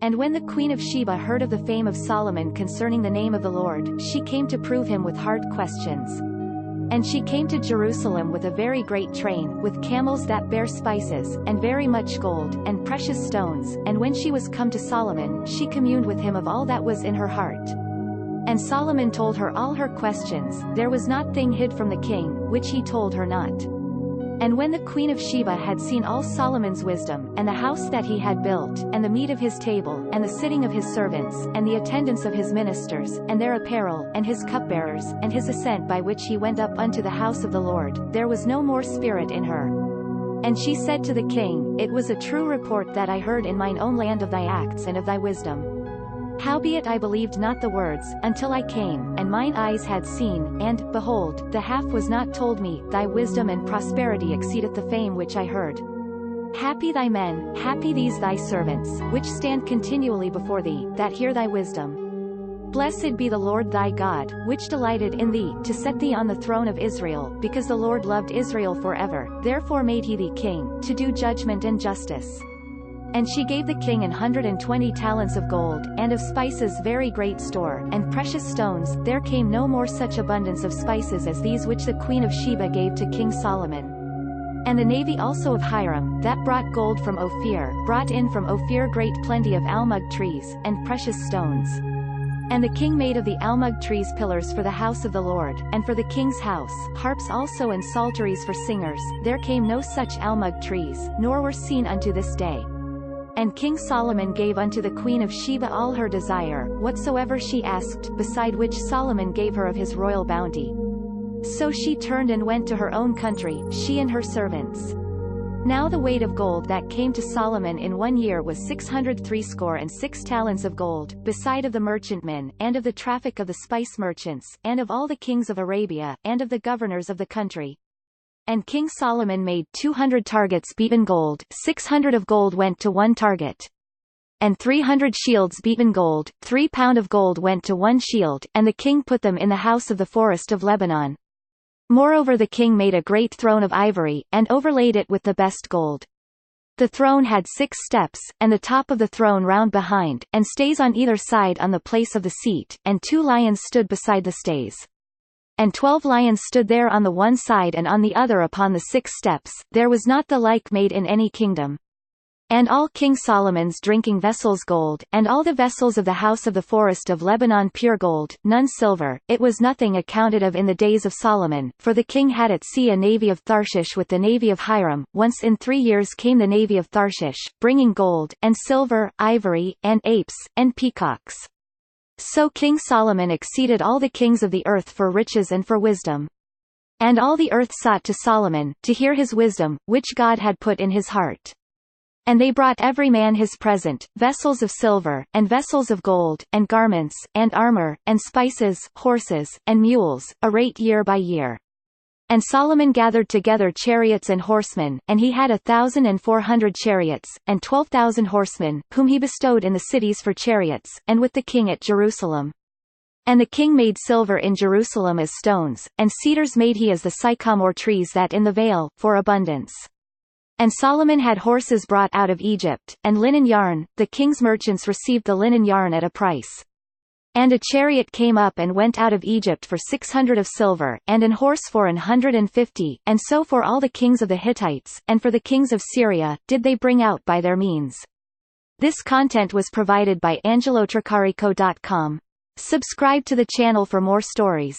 And when the queen of Sheba heard of the fame of Solomon concerning the name of the Lord, she came to prove him with hard questions. And she came to Jerusalem with a very great train, with camels that bear spices, and very much gold, and precious stones. And when she was come to Solomon, she communed with him of all that was in her heart. And Solomon told her all her questions, there was not thing hid from the king, which he told her not. And when the queen of Sheba had seen all Solomon's wisdom, and the house that he had built, and the meat of his table, and the sitting of his servants, and the attendance of his ministers, and their apparel, and his cupbearers, and his ascent by which he went up unto the house of the Lord, there was no more spirit in her. And she said to the king, It was a true report that I heard in mine own land of thy acts and of thy wisdom. Howbeit I believed not the words, until I came, and mine eyes had seen, and, behold, the half was not told me. Thy wisdom and prosperity exceedeth the fame which I heard. Happy thy men, happy these thy servants, which stand continually before thee, that hear thy wisdom. Blessed be the Lord thy God, which delighted in thee, to set thee on the throne of Israel, because the Lord loved Israel forever, therefore made he thee king, to do judgment and justice. And she gave the king 120 talents of gold, and of spices very great store, and precious stones. There came no more such abundance of spices as these which the queen of Sheba gave to King Solomon. And the navy also of Hiram, that brought gold from Ophir, brought in from Ophir great plenty of almug trees, and precious stones. And the king made of the almug trees pillars for the house of the Lord, and for the king's house, harps also and psalteries for singers. There came no such almug trees, nor were seen unto this day. And King Solomon gave unto the queen of Sheba all her desire, whatsoever she asked, beside which Solomon gave her of his royal bounty. So she turned and went to her own country, she and her servants. Now the weight of gold that came to Solomon in 1 year was 666 talents of gold, beside of the merchantmen, and of the traffic of the spice merchants, and of all the kings of Arabia, and of the governors of the country. And King Solomon made 200 targets beaten gold, 600 of gold went to 1 target. And 300 shields beaten gold, 3 pound of gold went to 1 shield, and the king put them in the house of the forest of Lebanon. Moreover the king made a great throne of ivory, and overlaid it with the best gold. The throne had 6 steps, and the top of the throne round behind, and stays on either side on the place of the seat, and 2 lions stood beside the stays. And 12 lions stood there on the one side and on the other upon the 6 steps, there was not the like made in any kingdom. And all King Solomon's drinking vessels gold, and all the vessels of the house of the forest of Lebanon pure gold, none silver. It was nothing accounted of in the days of Solomon, for the king had at sea a navy of Tharshish with the navy of Hiram. Once in 3 years came the navy of Tharshish, bringing gold, and silver, ivory, and apes, and peacocks. So King Solomon exceeded all the kings of the earth for riches and for wisdom. And all the earth sought to Solomon, to hear his wisdom, which God had put in his heart. And they brought every man his present, vessels of silver, and vessels of gold, and garments, and armor, and spices, horses, and mules, a rate year by year. And Solomon gathered together chariots and horsemen, and he had 1,400 chariots, and 12,000 horsemen, whom he bestowed in the cities for chariots, and with the king at Jerusalem. And the king made silver in Jerusalem as stones, and cedars made he as the sycamore trees that in the vale, for abundance. And Solomon had horses brought out of Egypt, and linen yarn. The king's merchants received the linen yarn at a price. And a chariot came up and went out of Egypt for 600 of silver, and an horse for 150, and so for all the kings of the Hittites, and for the kings of Syria, did they bring out by their means. This content was provided by AngeloTricarico.com. Subscribe to the channel for more stories.